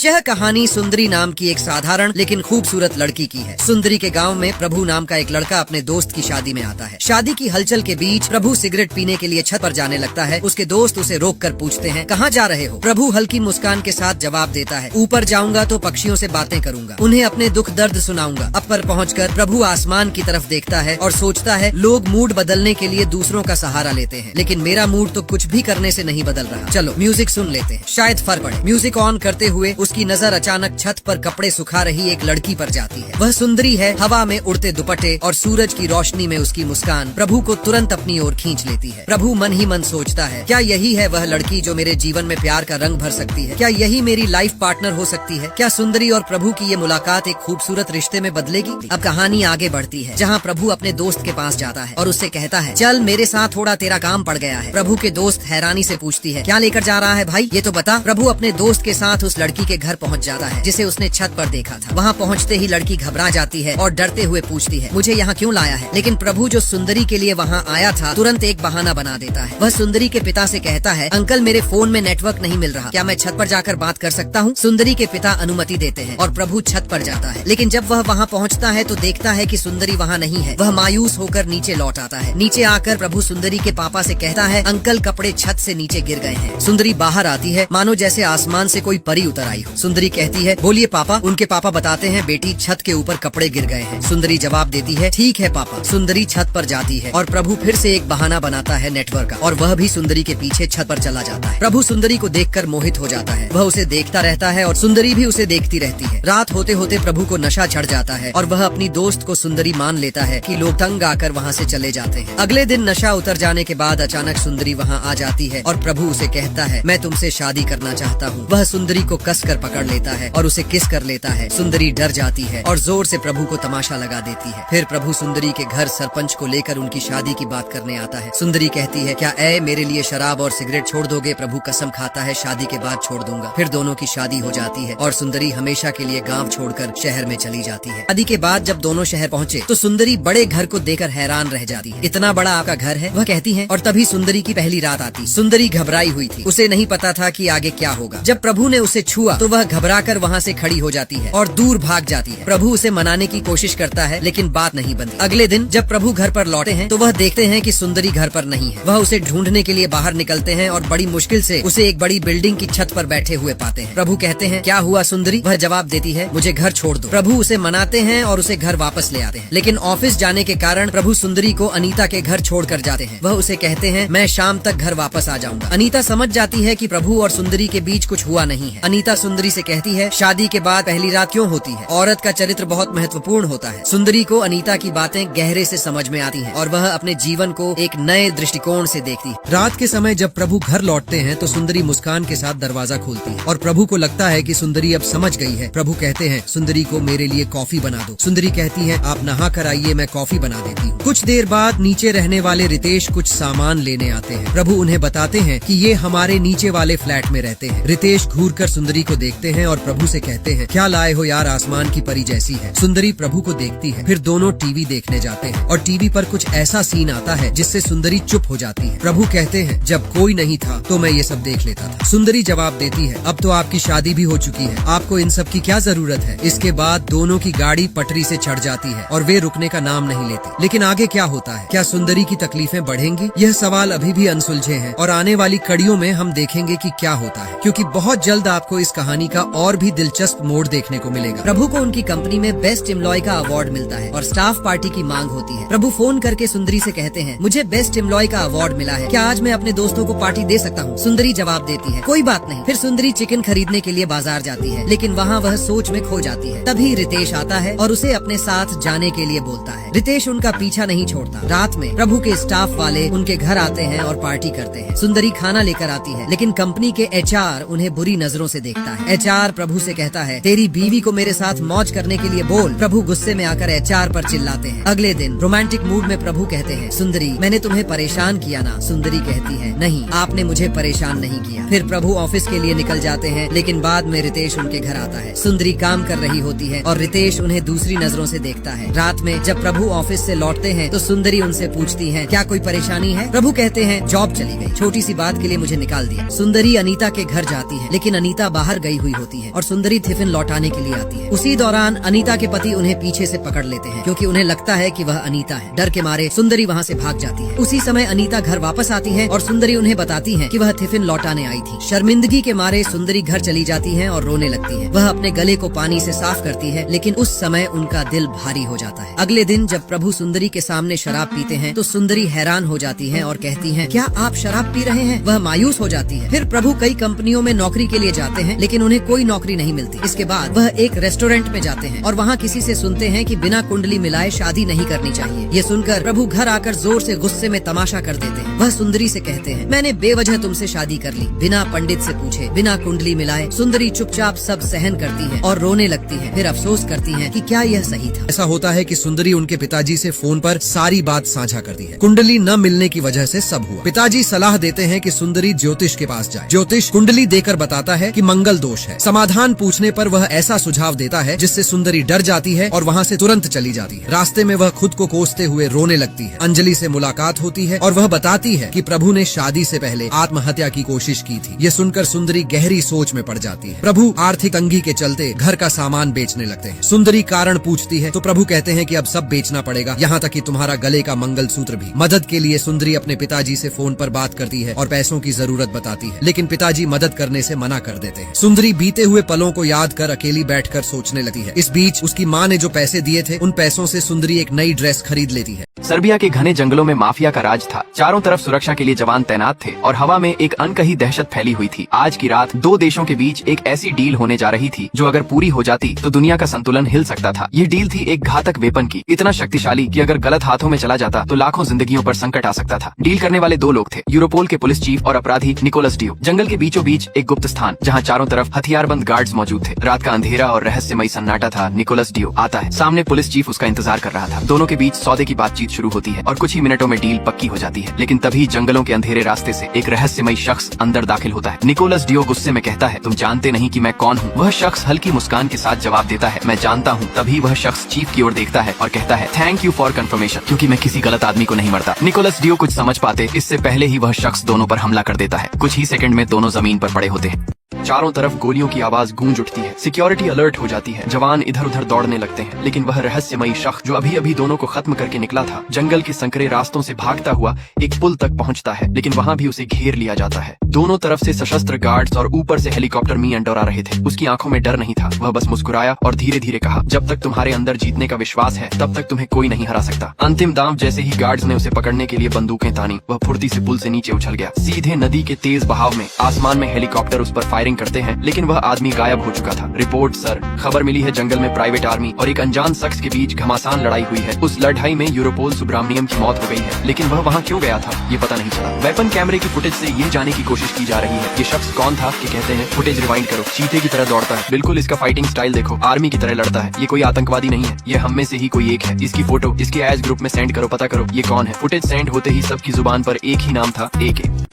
यह कहानी सुंदरी नाम की एक साधारण लेकिन खूबसूरत लड़की की है। सुंदरी के गांव में प्रभु नाम का एक लड़का अपने दोस्त की शादी में आता है। शादी की हलचल के बीच प्रभु सिगरेट पीने के लिए छत पर जाने लगता है। उसके दोस्त उसे रोककर पूछते हैं, कहाँ जा रहे हो? प्रभु हल्की मुस्कान के साथ जवाब देता है, ऊपर जाऊंगा तो पक्षियों से बातें करूंगा, उन्हें अपने दुख दर्द सुनाऊंगा। ऊपर पहुंचकर प्रभु आसमान की तरफ देखता है और सोचता है, लोग मूड बदलने के लिए दूसरों का सहारा लेते हैं, लेकिन मेरा मूड तो कुछ भी करने से नहीं बदल रहा। चलो म्यूजिक सुन लेते हैं, शायद फर्क पड़े। म्यूजिक ऑन करते हुए उसकी नजर अचानक छत पर कपड़े सुखा रही एक लड़की पर जाती है। वह सुंदरी है, हवा में उड़ते दुपट्टे और सूरज की रोशनी में उसकी मुस्कान प्रभु को तुरंत अपनी ओर खींच लेती है। प्रभु मन ही मन सोचता है, क्या यही है वह लड़की जो मेरे जीवन में प्यार का रंग भर सकती है? क्या यही मेरी लाइफ पार्टनर हो सकती है? क्या सुंदरी और प्रभु की ये मुलाकात एक खूबसूरत रिश्ते में बदलेगी? अब कहानी आगे बढ़ती है, जहाँ प्रभु अपने दोस्त के पास जाता है और उससे कहता है, चल मेरे साथ, थोड़ा तेरा काम पड़ गया है। प्रभु के दोस्त हैरानी से पूछती है, क्या लेकर जा रहा है भाई, ये तो बता। प्रभु अपने दोस्त के साथ उस लड़की के घर पहुंच जाता है जिसे उसने छत पर देखा था। वहां पहुंचते ही लड़की घबरा जाती है और डरते हुए पूछती है, मुझे यहाँ क्यों लाया है? लेकिन प्रभु जो सुंदरी के लिए वहाँ आया था तुरंत एक बहाना बना देता है। वह सुंदरी के पिता से कहता है, अंकल मेरे फोन में नेटवर्क नहीं मिल रहा, क्या मैं छत पर जाकर बात कर सकता हूँ? सुंदरी के पिता अनुमति देते हैं और प्रभु छत पर जाता है। लेकिन जब वह वहाँ पहुँचता है तो देखता है कि सुंदरी वहाँ नहीं है। वह मायूस होकर नीचे लौट आता है। नीचे आकर प्रभु सुंदरी के पापा से कहता है, अंकल कपड़े छत से नीचे गिर गए हैं। सुंदरी बाहर आती है मानो जैसे आसमान से कोई परी उतर आई हो। सुंदरी कहती है, बोलिए पापा। उनके पापा बताते हैं, बेटी छत के ऊपर कपड़े गिर गए हैं। सुंदरी जवाब देती है, ठीक है पापा। सुंदरी छत पर जाती है और प्रभु फिर से एक बहाना बनाता है नेटवर्क का, और वह भी सुंदरी के पीछे छत पर चला जाता है। प्रभु सुंदरी को देखकर मोहित हो जाता है। वह उसे देखता रहता है और सुंदरी भी उसे देखती रहती है। रात होते होते प्रभु को नशा चढ़ जाता है और वह अपनी दोस्त को सुंदरी मान लेता है कि लोग तंग आकर वहाँ से चले जाते हैं। अगले दिन नशा उतर जाने के बाद अचानक सुंदरी वहाँ आ जाती है और प्रभु उसे कहता है, मैं तुमसे शादी करना चाहता हूँ। वह सुंदरी को कसकर पकड़ लेता है और उसे किस कर लेता है। सुंदरी डर जाती है और जोर से प्रभु को तमाशा लगा देती है। फिर प्रभु सुंदरी के घर सरपंच को लेकर उनकी शादी की बात करने आता है। सुंदरी कहती है, क्या मेरे लिए शराब और सिगरेट छोड़ दोगे? प्रभु कसम खाता है, शादी के बाद छोड़ दूंगा। फिर दोनों की शादी हो जाती है और सुंदरी हमेशा के लिए गाँव छोड़कर शहर में चली जाती है। शादी के बाद जब दोनों शहर पहुँचे तो सुंदरी बड़े घर को देखकर हैरान रह जाती है। इतना बड़ा आपका घर है? वह कहती है। और तभी सुंदरी की पहली रात आती। सुंदरी घबराई हुई थी, उसे नहीं पता था कि आगे क्या होगा। जब प्रभु ने उसे छुआ तो वह घबराकर वहाँ से खड़ी हो जाती है और दूर भाग जाती है। प्रभु उसे मनाने की कोशिश करता है लेकिन बात नहीं बनती। अगले दिन जब प्रभु घर पर लौटे हैं तो वह देखते हैं कि सुंदरी घर पर नहीं है। वह उसे ढूंढने के लिए बाहर निकलते हैं और बड़ी मुश्किल से उसे एक बड़ी बिल्डिंग की छत पर बैठे हुए पाते हैं। प्रभु कहते हैं, क्या हुआ सुंदरी? वह जवाब देती है, मुझे घर छोड़ दो। प्रभु उसे मनाते हैं और उसे घर वापस ले आते हैं, लेकिन ऑफिस जाने के कारण प्रभु सुंदरी को अनीता के घर छोड़कर जाते हैं। वह उसे कहते हैं, मैं शाम तक घर वापस आ जाऊंगा। अनीता समझ जाती है कि प्रभु और सुंदरी के बीच कुछ हुआ नहीं है। अनीता सुंदरी से कहती है, शादी के बाद पहली रात क्यों होती है? औरत का चरित्र बहुत महत्वपूर्ण होता है। सुंदरी को अनीता की बातें गहरे से समझ में आती हैं और वह अपने जीवन को एक नए दृष्टिकोण से देखती है। रात के समय जब प्रभु घर लौटते हैं तो सुंदरी मुस्कान के साथ दरवाजा खोलती है और प्रभु को लगता है कि सुंदरी अब समझ गई है। प्रभु कहते हैं, सुंदरी को मेरे लिए कॉफी बना दो। सुंदरी कहती है, आप नहा कर आइए, मैं कॉफी बना देती हूँ। कुछ देर बाद नीचे रहने वाले रितेश कुछ सामान लेने आते हैं। प्रभु उन्हें बताते हैं कि ये हमारे नीचे वाले फ्लैट में रहते हैं। रितेश घूरकर सुंदरी को देखते हैं और प्रभु से कहते हैं, क्या लाए हो यार, आसमान की परी जैसी है। सुंदरी प्रभु को देखती है। फिर दोनों टीवी देखने जाते हैं और टीवी पर कुछ ऐसा सीन आता है जिससे सुंदरी चुप हो जाती है। प्रभु कहते हैं, जब कोई नहीं था तो मैं ये सब देख लेता था। सुंदरी जवाब देती है, अब तो आपकी शादी भी हो चुकी है, आपको इन सब की क्या जरूरत है? इसके बाद दोनों की गाड़ी पटरी से चढ़ जाती है और वे रुकने का नाम नहीं लेते। लेकिन आगे क्या होता है? क्या सुंदरी की तकलीफें बढ़ेंगी? यह सवाल अभी भी अनसुलझे हैं और आने वाली कड़ियों में हम देखेंगे कि क्या होता है, क्योंकि बहुत जल्द आपको इस कहानी का और भी दिलचस्प मोड़ देखने को मिलेगा। प्रभु को उनकी कंपनी में बेस्ट एम्प्लॉय का अवार्ड मिलता है और स्टाफ पार्टी की मांग होती है। प्रभु फोन करके सुंदरी से कहते हैं, मुझे बेस्ट एम्प्लॉय का अवार्ड मिला है, क्या आज मैं अपने दोस्तों को पार्टी दे सकता हूँ? सुंदरी जवाब देती है, कोई बात नहीं। फिर सुंदरी चिकन खरीदने के लिए बाजार जाती है, लेकिन वहाँ वह सोच में खो जाती है। तभी रितेश आता है और उसे अपने साथ जाने के लिए बोलता है। रितेश उनका पीछा नहीं छोड़ता। रात में प्रभु के स्टाफ वाले उनके घर आते हैं और पार्टी करते हैं। सुंदरी खाना लेकर आती है, लेकिन कंपनी के HR उन्हें बुरी नजरों से देखता है। HR प्रभु से कहता है, तेरी बीवी को मेरे साथ मौज करने के लिए बोल। प्रभु गुस्से में आकर HR पर चिल्लाते हैं। अगले दिन रोमांटिक मूड में प्रभु कहते हैं, सुंदरी मैंने तुम्हें परेशान किया ना? सुंदरी कहती है, नहीं आपने मुझे परेशान नहीं किया। फिर प्रभु ऑफिस के लिए निकल जाते हैं, लेकिन बाद में रितेश उनके घर आता है। सुंदरी काम कर रही होती है और रितेश उन्हें दूसरी नजरों से देखता है। रात में जब प्रभु ऑफिस से लौटते हैं तो सुंदरी उनसे पूछती है, क्या कोई परेशानी है? प्रभु कहते हैं, जॉब चली गई, छोटी सी बात के लिए मुझे निकाल दिया। सुंदरी अनीता के घर जाती है, लेकिन अनीता बाहर गई गई हुई होती है और सुंदरी टिफिन लौटाने के लिए आती है। उसी दौरान अनीता के पति उन्हें पीछे से पकड़ लेते हैं क्योंकि उन्हें लगता है कि वह अनीता है। डर के मारे सुंदरी वहाँ से भाग जाती है। उसी समय अनीता घर वापस आती है और सुंदरी उन्हें बताती है कि वह टिफिन लौटाने आई थी। शर्मिंदगी के मारे सुंदरी घर चली जाती है और रोने लगती है। वह अपने गले को पानी से साफ करती है, लेकिन उस समय उनका दिल भारी हो जाता है। अगले दिन जब प्रभु सुंदरी के सामने शराब पीते हैं तो सुंदरी हैरान हो जाती है और कहती है, क्या आप शराब पी रहे हैं? वह मायूस हो जाती है। फिर प्रभु कई कंपनियों में नौकरी के लिए जाते हैं, लेकिन उन्हें कोई नौकरी नहीं मिलती। इसके बाद वह एक रेस्टोरेंट में जाते हैं और वहाँ किसी से सुनते हैं कि बिना कुंडली मिलाए शादी नहीं करनी चाहिए। ये सुनकर प्रभु घर आकर जोर से गुस्से में तमाशा कर देते हैं। वह सुंदरी से कहते हैं, मैंने बेवजह तुमसे शादी कर ली, बिना पंडित से पूछे, बिना कुंडली मिलाए। सुंदरी चुपचाप सब सहन करती है और रोने लगती है। फिर अफसोस करती है कि क्या यह सही था। ऐसा होता है कि सुंदरी उनके पिताजी से फोन पर सारी बात साझा करती है। कुंडली न मिलने की वजह से सब हुआ। पिताजी सलाह देते हैं कि सुंदरी ज्योतिष के पास जाए। ज्योतिष कुंडली देकर बताता है कि मंगल दोष है। समाधान पूछने पर वह ऐसा सुझाव देता है जिससे सुंदरी डर जाती है और वहाँ से तुरंत चली जाती है। रास्ते में वह खुद को कोसते हुए रोने लगती है। अंजलि से मुलाकात होती है और वह बताती है कि प्रभु ने शादी से पहले आत्महत्या की कोशिश की थी। ये सुनकर सुंदरी गहरी सोच में पड़ जाती है। प्रभु आर्थिक तंगी के चलते घर का सामान बेचने लगते हैं। सुंदरी कारण पूछती है तो प्रभु कहते हैं कि अब सब बेचना पड़ेगा, यहाँ तक कि तुम्हारा गले का मंगलसूत्र भी। मदद के लिए सुंदरी अपने पिताजी से फोन पर बात करती है और पैसों की जरूरत बताती है, लेकिन पिताजी मदद करने से मना कर देते हैं। सुंदरी बीते हुए पलों को याद कर अकेली बैठकर सोचने लगती है। इस बीच उसकी माँ ने जो पैसे दिए थे उन पैसों से सुंदरी एक नई ड्रेस खरीद लेती है। सर्बिया के घने जंगलों में माफिया का राज था। चारों तरफ सुरक्षा के लिए जवान तैनात थे और हवा में एक अनकही दहशत फैली हुई थी। आज की रात दो देशों के बीच एक ऐसी डील होने जा रही थी जो अगर पूरी हो जाती तो दुनिया का संतुलन हिल सकता था। ये डील थी एक घातक वेपन की, इतना शक्तिशाली कि अगर गलत हाथों में चला जाता तो लाखों जिंदगियों पर संकट आ सकता था। डील करने वाले दो लोग थे, यूरोपोल के पुलिस चीफ और अपराधी निकोलस डियो। जंगल के बीचों बीच एक गुप्त स्थान जहाँ चारों तरफ हथियारबंद गार्ड्स मौजूद थे। रात का अंधेरा और रहस्यमयी सन्नाटा था। निकोलस डियो आता है, सामने पुलिस चीफ उसका इंतजार कर रहा था। दोनों के बीच सौदे की बातचीत शुरू होती है और कुछ ही मिनटों में डील पक्की हो जाती है। लेकिन तभी जंगलों के अंधेरे रास्ते से एक रहस्यमयी शख्स अंदर दाखिल होता है। निकोलस डियो गुस्से में कहता है, तुम जानते नहीं कि मैं कौन हूँ? वह शख्स हल्की मुस्कान के साथ जवाब देता है, मैं जानता हूँ। तभी वह शख्स चीफ की ओर देखता है और कहता है, थैंक यू फॉर कंफर्मेशन, क्योंकि मैं किसी गलत आदमी को नहीं मरता। निकोलस डियो कुछ समझ पाते इससे पहले ही वह शख्स दोनों पर हमला कर देता है। कुछ ही सेकंड में दोनों जमीन पर पड़े होते हैं। चारों तरफ गोलियों की आवाज गूंज उठती है। सिक्योरिटी अलर्ट हो जाती है। जवान इधर उधर दौड़ने लगते हैं, लेकिन वह रहस्यमयी शख्स जो अभी अभी दोनों को खत्म करके निकला था, जंगल के संकरे रास्तों से भागता हुआ एक पुल तक पहुंचता है, लेकिन वहां भी उसे घेर लिया जाता है। दोनों तरफ से सशस्त्र गार्ड्स और ऊपर से हेलीकॉप्टर मी अंडोरा रहे थे। उसकी आंखों में डर नहीं था। वह बस मुस्कुराया और धीरे धीरे कहा, जब तक तुम्हारे अंदर जीतने का विश्वास है तब तक तुम्हें कोई नहीं हरा सकता। अंतिम दांव जैसे ही गार्ड्स ने उसे पकड़ने के लिए बंदूकें तानी, वह फुर्ती से पुल से नीचे उछल गया। सीधे नदी के तेज बहाव में आसमान में हेलीकॉप्टर उस पर फायरिंग करते हैं, लेकिन वह आदमी गायब हो चुका था। रिपोर्ट सर, खबर मिली है जंगल में प्राइवेट आर्मी और एक अनजान शख्स के बीच घमासान लड़ाई हुई है। उस लड़ाई में यूरोपोल सुब्रामनियम की मौत हो गई है, लेकिन वह वहाँ क्यों गया था ये पता नहीं चला। वेपन कैमरे की फुटेज से ये जाने की कोशिश की जा रही है ये शख्स कौन था। कि कहते हैं फुटेज रिवाइंड करो, चीते की तरह दौड़ता है, बिल्कुल इसका फाइटिंग स्टाइल देखो, आर्मी की तरह लड़ता है। ये कोई आतंकवादी नहीं है, ये हम में से ही कोई एक है। इसकी फोटो इसके एज ग्रुप में सेंड करो, पता करो ये कौन है। फुटेज सेंड होते ही सबकी जुबान पर एक ही नाम था,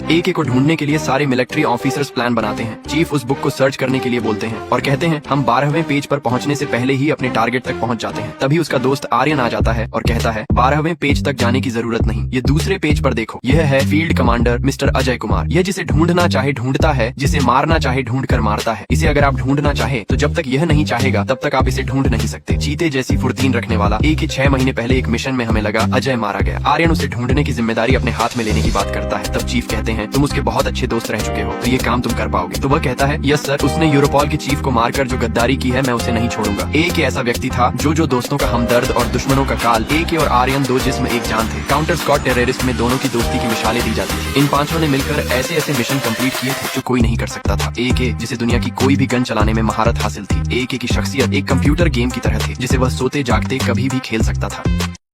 एके को ढूंढने के लिए सारे मिलिट्री ऑफिसर्स प्लान बनाते हैं। चीफ उस बुक को सर्च करने के लिए बोलते हैं और कहते हैं हम 12वें पेज पर पहुंचने से पहले ही अपने टारगेट तक पहुंच जाते हैं। तभी उसका दोस्त आर्यन आ जाता है और कहता है 12वें पेज तक जाने की जरूरत नहीं, ये दूसरे पेज पर देखो, यह है field commander mister Ajay Kumar. यह जिसे ढूंढना चाहे ढूंढता है, जिसे मारना चाहे ढूंढ कर मारता है। इसे अगर आप ढूंढना चाहे तो जब तक यह नहीं चाहेगा तब तक आप इसे ढूंढ नहीं सकते। चीते जैसी फुर्तीन रखने वाला एक 6 महीने पहले एक मिशन में हमें लगा अजय मारा गया। आर्यन उसे ढूंढने की जिम्मेदारी अपने हाथ में लेने की बात करता है। तब चीफ कहते हैं तुम उसके बहुत अच्छे दोस्त रह चुके हो, तो ये काम तुम कर पाओगे। तो वह कहता है यस सर, उसने यूरोपोल के चीफ को मारकर जो गद्दारी की है मैं उसे नहीं छोड़ूंगा। एक ऐसा व्यक्ति था जो दोस्तों का हमदर्द और दुश्मनों का काल। एक और आर्यन दो जिस्म एक जान थे। काउंटर स्क्वाड टेररिस्ट में दोनों की दोस्ती की मिसालें दी जाती थी। इन पांचों ने मिलकर ऐसे ऐसे मिशन कंप्लीट किए थे जो कोई नहीं कर सकता था। एक जिसे दुनिया की कोई भी गन चलाने में महारत हासिल थी। एक की शख्सियत एक कंप्यूटर गेम की तरह थी जिसे वह सोते जागते कभी भी खेल सकता था।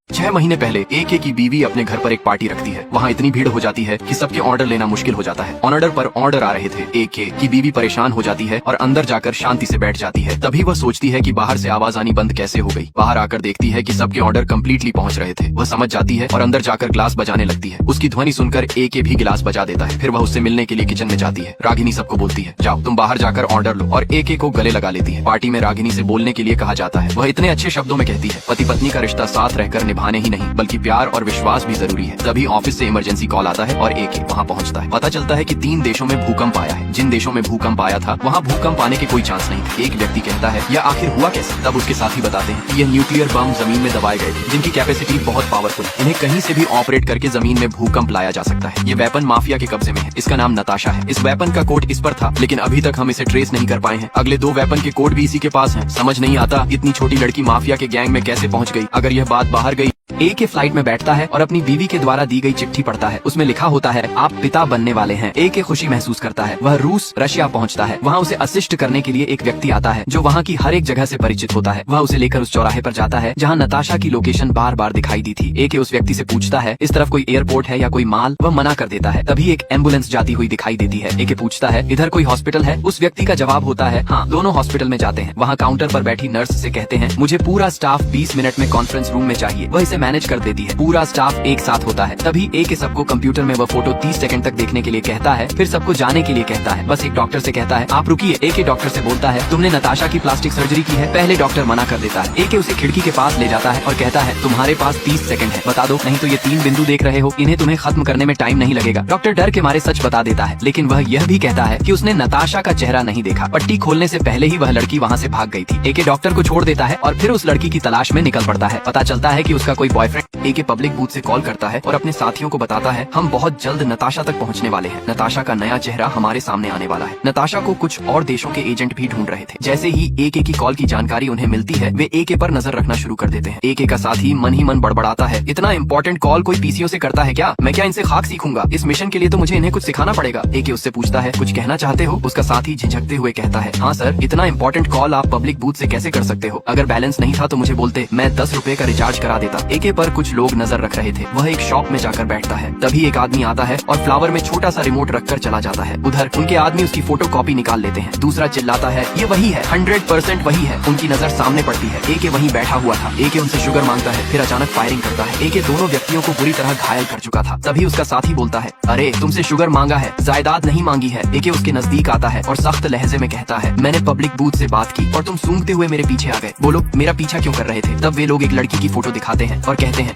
6 महीने पहले एक की बीवी अपने घर पर एक पार्टी रखती है। वहाँ इतनी भीड़ हो जाती है कि सबके ऑर्डर लेना मुश्किल हो जाता है। ऑर्डर पर ऑर्डर आ रहे थे। एक की बीवी परेशान हो जाती है और अंदर जाकर शांति से बैठ जाती है। तभी वह सोचती है कि बाहर से आवाज आनी बंद कैसे हो गई। बाहर आकर देखती है कि सबके ऑर्डर कम्प्लीटली पहुंच रहे थे। वह समझ जाती है और अंदर जाकर ग्लास बजाने लगती है। उसकी ध्वनि सुनकर एक भी गिलास बजा देता है। फिर वह उससे मिलने के लिए किचन में जाती है। रागिनी सबको बोलती है जाओ तुम बाहर जाकर ऑर्डर लो, और एक को गले लगा लेती है। पार्टी में रागिनी से बोलने के लिए कहा जाता है। वह इतने अच्छे शब्दों में कहती है पति पत्नी का रिश्ता साथ रहकर निभाने ही नहीं बल्कि प्यार और विश्वास भी जरूरी है। तभी ऑफिस से इमरजेंसी कॉल आता है और एके वहाँ पहुँचता है। पता चलता है कि 3 देशों में भूकंप आया है। जिन देशों में भूकंप आया था वहाँ भूकंप आने के कोई चांस नहीं थे। एक व्यक्ति कहता है यह आखिर हुआ कैसे? तब उसके साथी बताते हैं कि यह न्यूक्लियर बम जमीन में दबाए गए थे जिनकी कैपेसिटी बहुत पावरफुल है। इन्हें कहीं से भी ऑपरेट करके जमीन में भूकंप लाया जा सकता है। ये वेपन माफिया के कब्जे में है। इसका नाम नताशा है। इस वेपन का कोड इस पर था लेकिन अभी तक हम इसे ट्रेस नहीं कर पाए हैं। अगले 2 वेपन के कोड भी इसी के पास हैं। समझ नहीं आता इतनी छोटी लड़की माफिया के गैंग में कैसे पहुंच गई। अगर यह बात बाहर गई। एके फ्लाइट में बैठता है और अपनी बीवी के द्वारा दी गई चिट्ठी पढ़ता है। उसमें लिखा होता है आप पिता बनने वाले हैं। एके खुशी महसूस करता है। वह रूस रशिया पहुंचता है। वहाँ उसे असिस्ट करने के लिए एक व्यक्ति आता है जो वहाँ की हर एक जगह से परिचित होता है। वह उसे लेकर उस चौराहे पर जाता है जहाँ नताशा की लोकेशन बार बार दिखाई दी थी। एके उस व्यक्ति से पूछता है इस तरफ कोई एयरपोर्ट है या कोई माल? वह मना कर देता है। तभी एक एम्बुलेंस जाती हुई दिखाई देती है। एके पूछता है इधर कोई हॉस्पिटल है? उस व्यक्ति का जवाब होता है हाँ, दोनों हॉस्पिटल में जाते हैं। वहाँ काउंटर पर बैठी नर्स से कहते हैं मुझे पूरा स्टाफ 20 मिनट में कॉन्फ्रेंस रूम में चाहिए। वह इसे मैनेज कर देती है। पूरा स्टाफ एक साथ होता है। तभी एके सबको कंप्यूटर में वह फोटो 30 सेकंड तक देखने के लिए कहता है। फिर सबको जाने के लिए कहता है। बस एक डॉक्टर से कहता है आप रुकिए। एके डॉक्टर से बोलता है तुमने नताशा की प्लास्टिक सर्जरी की है? पहले डॉक्टर मना कर देता है। एके उसे खिड़की के पास ले जाता है और कहता है तुम्हारे पास 30 सेकंड है, बता दो नहीं तो ये 3 बिंदु देख रहे हो इन्हें तुम्हें खत्म करने में टाइम नहीं लगेगा। डॉक्टर डर के मारे सच बता देता है लेकिन वह यह भी कहता है कि उसने नताशा का चेहरा नहीं देखा। पट्टी खोलने से पहले ही वह लड़की वहाँ से भाग गई थी। एके डॉक्टर को छोड़ देता है और फिर उस लड़की की तलाश में निकल पड़ता है। पता चलता है कि उसका कोई बॉयफ्रेंड। एके पब्लिक बूथ से कॉल करता है और अपने साथियों को बताता है हम बहुत जल्द नताशा तक पहुंचने वाले हैं। नताशा का नया चेहरा हमारे सामने आने वाला है। नताशा को कुछ और देशों के एजेंट भी ढूंढ रहे थे। जैसे ही एके की कॉल की जानकारी उन्हें मिलती है वे एके पर नजर रखना शुरू कर देते हैं। एके का साथी मन ही मन बड़बड़ाता है इतना इंपॉर्टेंट कॉल कोई पीसीओ से करता है क्या? मैं क्या इनसे खाक सीखूंगा? इस मिशन के लिए तो मुझे इन्हें कुछ सिखाना पड़ेगा। एके उससे पूछता है कुछ कहना चाहते हो? उसका साथी झिझकते हुए कहता है हाँ सर, इतना इंपॉर्टेंट कॉल आप पब्लिक बूथ से कैसे कर सकते हो? अगर बैलेंस नहीं था तो मुझे बोलते, मैं 10 रुपए का रिचार्ज करा देता। एके पर कुछ लोग नजर रख रहे थे। वह एक शॉप में जाकर बैठता है। तभी एक आदमी आता है और फ्लावर में छोटा सा रिमोट रखकर चला जाता है। उधर उनके आदमी उसकी फोटो कॉपी निकाल लेते हैं। दूसरा चिल्लाता है ये वही है, 100% वही है। उनकी नजर सामने पड़ती है। एके वहीं बैठा हुआ था। एके उनसे शुगर मांगता है फिर अचानक फायरिंग करता है। एके दोनों व्यक्तियों को बुरी तरह घायल कर चुका था। तभी उसका साथी बोलता है अरे तुमसे शुगर मांगा है, जायदाद नहीं मांगी है। एके उसके नजदीक आता है और सख्त लहजे में कहता है मैंने पब्लिक बूथ से बात की और तुम सूंघते हुए मेरे पीछे आ गए। बोलो मेरा पीछा क्यों कर रहे थे? तब वे लोग एक लड़की की फोटो दिखाते हैं और कहते हैं